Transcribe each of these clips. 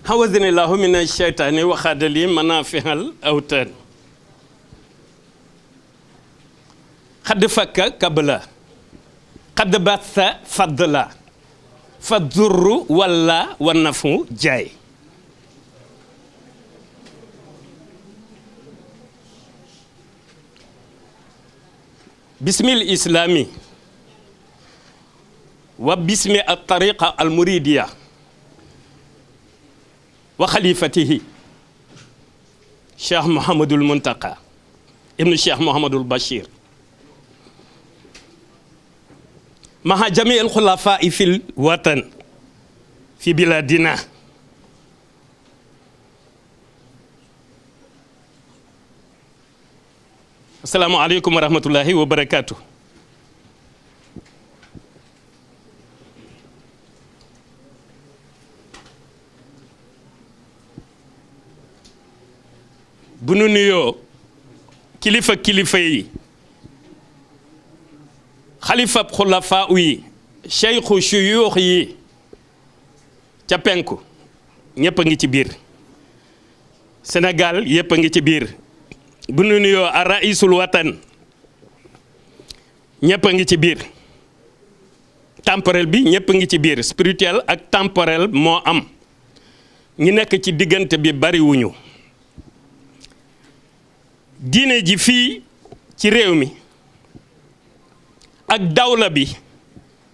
hawazani lahu min ash-shaytani wa khadali manafihal awtan xadd fakka kabla xadd batha fadla fa durru walla wa nafu jaay bismil islami wa bismi at-tariqa al-muridiyya wa khalifatihi Cheikh Mouhamadul Muntaqa ibnu Cheikh Mouhamadul Bachir maha jami al khulafa'i fil watan fi biladina assalamu alaikum wa rahmatullahi wa barakatuh. bu nu nuyoo kilifa yi xalifab xulafaa yi cheikhu shuyuux yi ca penku ñëpp a ngi ci biir Sénégal yëpp a ngi ci biir bu nu nuyoo a raisul watan ñëpp a ngi ci biir temporel bi ñëpp a ngi ci biir spirituel ak temporel moo am ñi nekk ci diggante bi bariwuñu diine ji fii ci réew mi ak dawla bi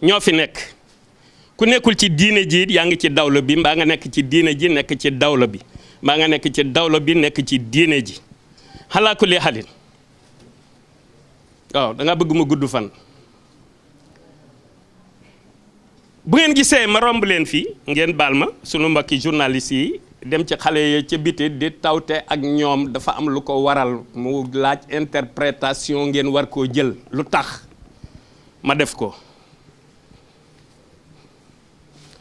ñoo fi nekk ku nekkul ci diine ji yaa ngi ci dawla bi mbaa nga nekk ci diine ji nekk ci dawla bi mbaa nga nekk ci dawla bi nekk ci diine ji xalaa kulli xalin waaw da nga bëgg ma gudd fan bu ngeen gisee ma romb leen fii ngeen baal ma sunu mbokki journaliste yi dem ci xale yi ca biti di tawte ak ñoom dafa am lu ko waral mu laaj interprétation ngeen war koo jël lu tax ma def ko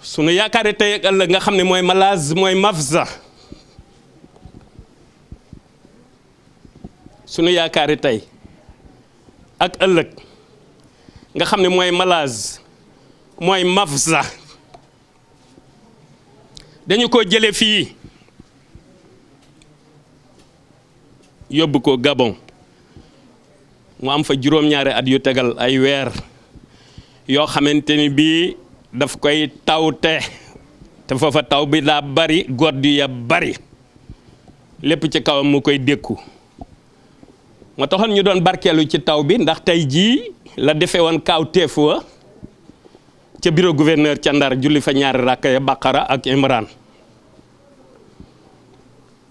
sunu yaakaari tey ak ëllëg nga xam ne mooy malaz mooy mafza sunu yaakaari tey ak ëllëg nga xam ne mooy malaz mooy mafza dañu ko jële fii yóbbu ko Gabon mu am fa juróom-ñaari at yu tegal ay weer yoo xamante ni bii daf koy tawte te foofa taw bi daa bari godd ya bari lépp ci kawam mu koy dékku moo taxoon ñu doon barkeelu ci taw bi ndax tey jii la defee woon kaaw teef wa ca bureau gouverneur ca Ndar julli fa ñaari rakka ya Baqara ak Imran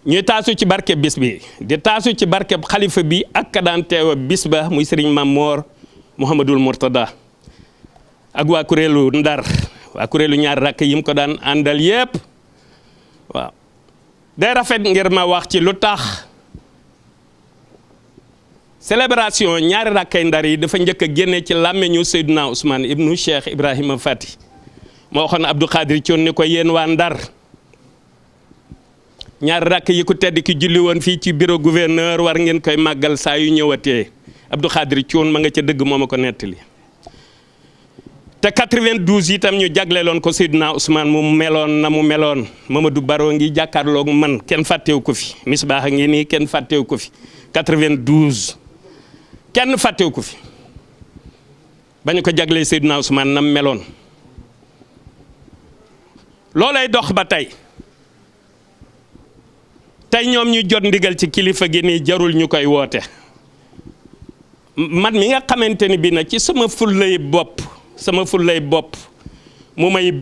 ñuy taasu ci barke bis bi di taasu ci barke xalifa bi ak ka daan teewa bis ba muy Serigne Mamor Mouhamadul Mourtada ak waa kuréelu Ndar waa kuréelu ñaari rakk yi mu ko daan àndal yépp waaw day rafet ngir ma wax ci lu tax célébration ñaari rakkay Ndar yi dafa njëkk a génne ci làmmeñu Seydina Ousmane ibnu Cheikh Ibrahima Fati moo waxoon Abdou Khadir Thion ni ko yéen waa Ndar ñaari rakk yi ku tedd ki julli woon fii ci bureau gouverneur war ngeen koy màggal saa yu ñëwatee Abdou Khadir Thion ma nga ca dëgg moo ma ko nettali te 92 itam ñu jagleeloon ko Seydina Ousmane mu meloon na mu meloon Mamadou Baro ngi jàkkaarloog man kenn fàttewu ko fi Misbaax a ngi nii kenn fàttewu ko fi 92 kenn fàttewu ko fi bañu ko jaglee Seydina Ousmane nam meloon loolay dox ba tey ñoom ñu jot ndigal ci kilifa gi nii jarul ñu koy woote man mi nga xamante ni bi nag ci sama fullay bopp mu may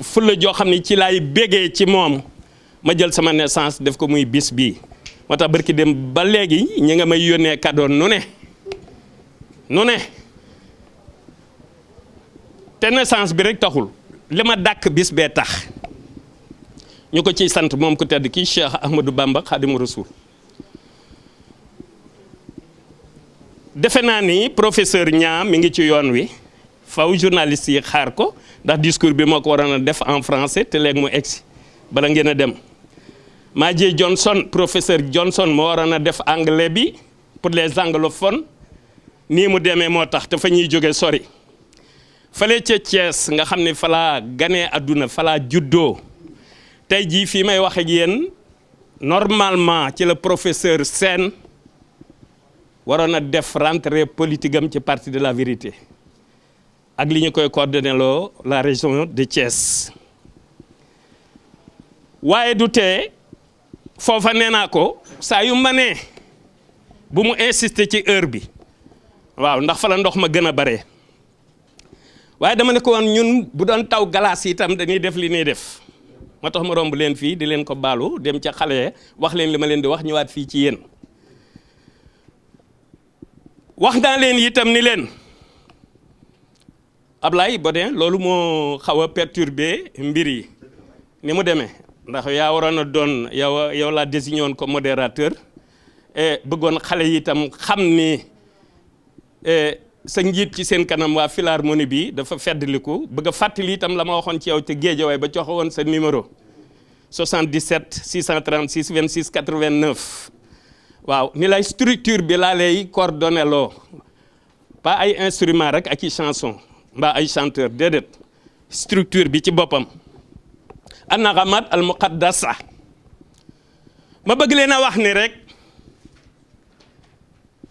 fulla joo xam ne ci laay bégee ci moom ma jël sama naissance def ko muy bis bii moo tax barki dem ba léegi ñi nga may yónnee cadeau nu ne te naissance bi rek taxul li ma dàkk bis bee tax ñu ko ciy sant moom ku tedd kii Cheikh Ahmadou Bamba Khadimu Rasul defe naa ni professeur Niang mi ngi ci yoon wi faw journaliste yi xaar ko ndax discours bi moo ko waroon a def en français te léegi mu egsi bala ngeen a dem Madjie Johnson professeur Johnson moo waroon a def anglais bi pour les anglophones nii mu demee moo tax te fa ñuy jóge sori fale ca Thiès nga xam ne falaa ganee àdduna falaa juddoo tey jii fii may wax ak yéen normalement ci le professeur Sène waroon a def rentrée politique am ci parti de la vérité ak li ñu koy coordonné loo la région de Thiès waaye du tee foofa nee naa ko saa yu ma nee bu mu insister ci heure bi waaw ndax fa la ndox ma gën a bare waaye dama ne ko woon ñun bu doon taw glace itam dañuy def li ñuy def moo tax ma romb leen fii di leen ko baalu dem ca xale wax leen li ma leen di wax ñëwaat fii ci yéen wax naa leen itam ni leen Ablaye Bodin loolu moo xaw a perturbé mbir yi ni mu demee ndax yaa waroon a doon yow laa désigné woon comme modérateur et bëggoon xale yi itam xam ni sa njiit ci seen kanam waa Philharmonie bi dafa feddliku bëgg a fàttali itam la ma waxoon ci yow te Guédiawaye ba joxe woon sa numéro 77 636 26 89 waaw ni lay structure bi laa lay coordonné loo pas ay instrument rek ak i chanson mbaa ay chanteur déedéet structure bi ci boppam an-naghamat al-muqaddasa ma bëgg leen a wax ni rek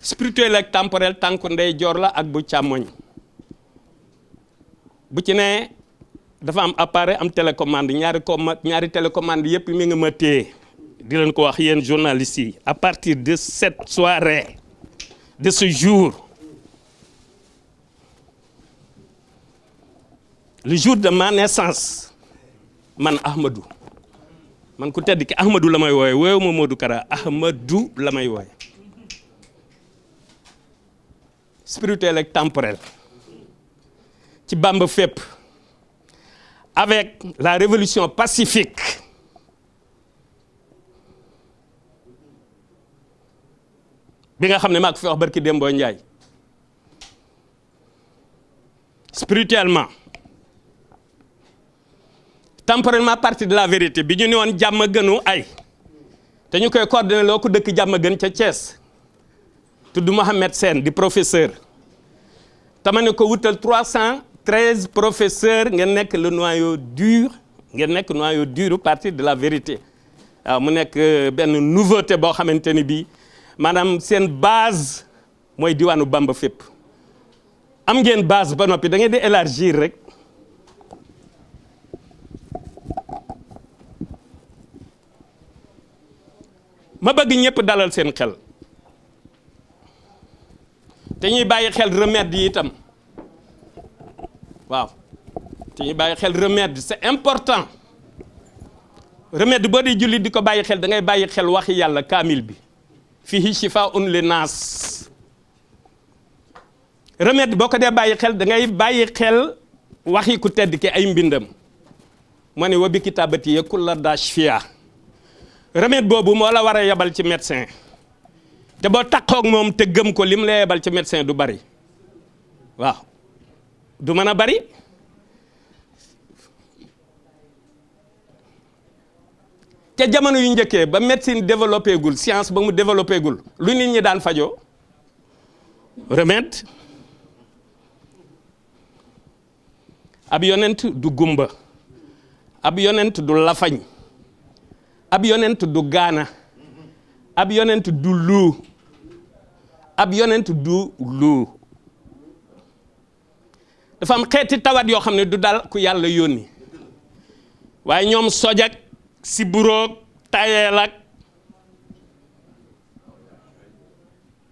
spirituel ak temporel tànku ndey joor la ak bu càmmoñ bu ci ne dafa am appareil am télécommande ñaari télécommande yépp mi nga ma téye di leen ko wax yéen journalistes yi à partir de cette soirée de ce jour le jour de ma naissance man Ahmadou man ku tedd ki Ahmadou la may wooye wooyu ma Modou Kara Ahmadou la may wooye spirituel et temporel ci Bamba fépp avec la révolution pacifique bi nga xam ne maa ko fi wax barki Dembo Ndiaye spirituellement temporellement parti de la vérité bi ñu ne woon jàmm gënu ay te ñu koy coordonné loo ko dëkk jàmm gën ca Thiès tudd Mohamed Sène di professeur tama ne ko wutal 313 professeurs ngeen nekk le noyau dur ngeen nekk noyau dur parti de la vérité waaw mu nekk benn nouveauté boo xamante ni bii maanaam seen base mooy diwaanu Bamba fépp am ngeen base ba noppi da ngeen di élargir rek ma bëgg ñëpp dalal seen xel te ñuy bàyyi xel remède yi itam waaw te ñuy bàyyi xel remède c'est important remède boo di julli di ko bàyyi xel da ngay bàyyi xel waxi yàlla kaamil bi fihi shifaa'un linnaas remède boo ko dee bàyyi xel da ngay bàyyi xel waxi ku tedd ki ay mbindam ma ne wa bi kitaabati kulla dashfiya remède boobu moo la war a yebal ci médecin te boo taxoog moom te gëm ko lim la yebal ci médecin du bari waaw du mën a bari ca jamono yu njëkkee ba médecine développé gul science ba mu développé gul lu nit ñi daan fajoo remède ab yonent du gumba ab yonent du lafañ ab yonent du gaana ab yonent du lu ab yonent du lu dafa am xeeti tawat yoo xam ne du dal ku yàlla yónni waaye ñoom sojak si buroog tayeel ak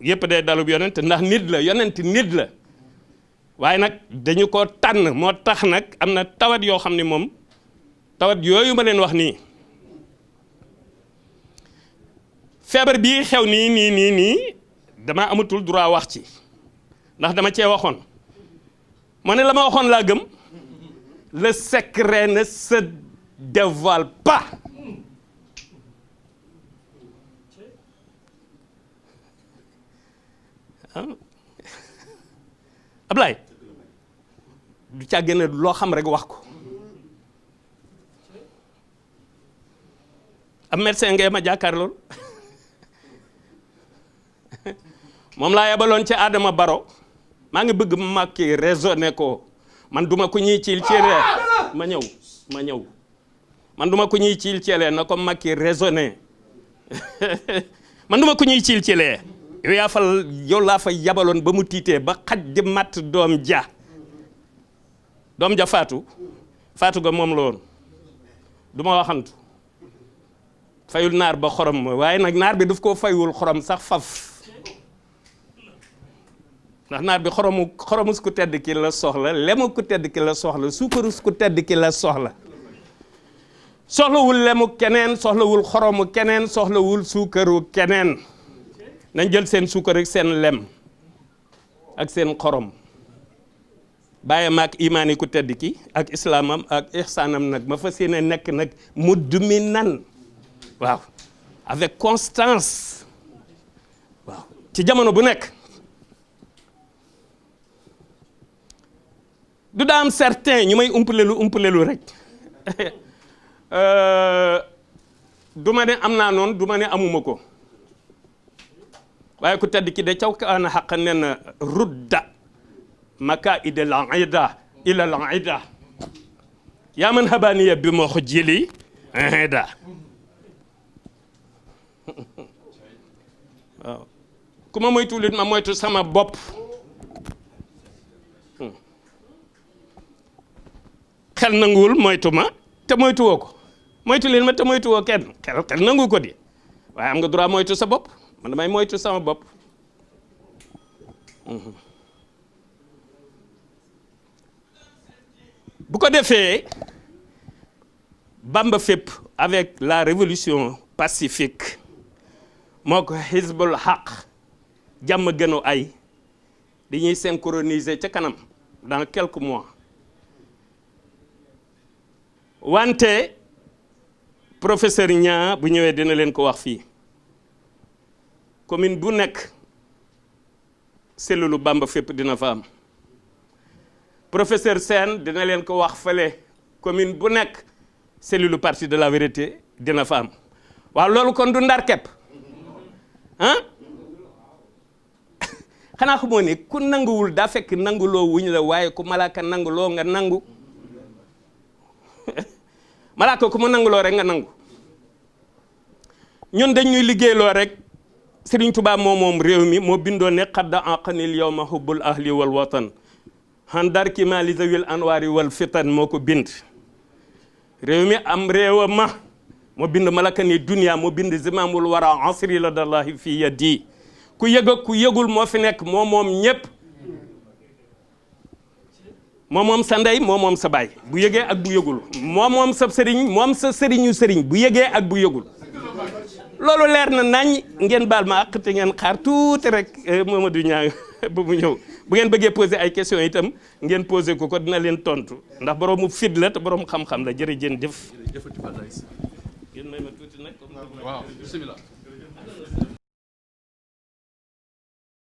yépp day dalub yonent ndax nit la yonent nit la waaye nag dañu ko tànn moo tax nag am na tawat yoo xam ne moom tawat yooyu ma leen wax nii feebar bii xew nii dama amatul droit wax ci ndax dama cee waxoon ma ne la ma waxoon laa gëm le secret ne se dévoile pas Ablaye du caa gën a loo xam rek wax ko am médecin ngay ma jàkkaar loolu moom laa yebaloon ci Adama Baro maa ngi bëgg Macky raisonné ko man duma ko ñii ci reer ma ñëw man duma ko ñuy ciil-ciilee na ko Macky raisonné man duma ko ñuy ciil-ciilee yow laa fa yabaloon ba mu tiitee ba xaj di matt doom ja faatu ga moom la woon du ma waxantu fayul naar ba xorom waaye nag naar bi daf koo fayul xorom sax faf ndax naar bi xoromus ku tedd ki la soxla lemu ku tedd ki la soxla suukarus ku tedd ki la soxla soxlawul lemu keneen soxlawul xoromu keneen soxlawul suukaru keneen nañ jël seen suukar ak seen lem ak seen xorom bàyyi ma ak imaani ku tedd ki ak islaamam ak ihsaanam nag ma fas yéene nekk nag mudminan waaw avec constance waaw ci jamono bu nekk du daa am certain ñu may umpalelu rek du ma ne am naa noonu du ma ne amuma ko waaye ku tedd ki de caw kaana xaq ne na rudda makaida al-ida ila al-ida yaa man habaniya bi moo xujili ida waaw ku ma moytuwul it ma moytu sama bopp xel nanguwul moytu ma te moytuwoo ko moytu leen ma te moytuwoo kenn xel nangu ko di waaye am nga droit moytu sa bopp man damay moytu sama bopp bu ko defee Bamba fépp avec la révolution pacifique moo ko Hizbul Haq jàmm gënu ay dañuy synchroniser ca kanam dans quelques mois wante professeur Niang bu ñëwee dina leen ko wax fii commune bu nekk cellule Bamba fépp dina fa am professeur Sène dina leen ko wax fële commune bu nekk cellule parti de la vérité dina fa am waaw loolu kon du ndar kepp ah xanaa xamoo ne ku nanguwul daa fekk nanguloo wuñ la waaye ku malaaka nanguloo nga nangu malaaka ku mu nanguloo rek nga nangu ñun dañuy liggéeyloo rek Serigne Touba moom réew mi moo bindoon ne xadda aqanil yawma hubbul ahli wal watan handar ki ma li zawil anwaari wal fitan moo ko bind réew mi am réewa ma moo bind malaka ni dunia moo bind zimamul wara asri la dallahi fi yadi ku yëg ak ku yëgul moo fi nekk moo moom ñépp moo moom sa ndey moo moom sa baay bu yëgee ak bu yëgul moo moom sa sëriñ moom sa sëriñu sëriñ bu yëgee ak bu yëgul loolu leer na nañ ngeen baal ma àq te ngeen xaar tuuti rek Mamadou Niang ba mu ñëw bu ngeen bëggee poser ay questions itam ngeen poser ko dina leen tontu ndax boroomu fit la te boroom xam-xam la jërëjëf jëf. ngeen may ma tuuti nag. waaw bismillah.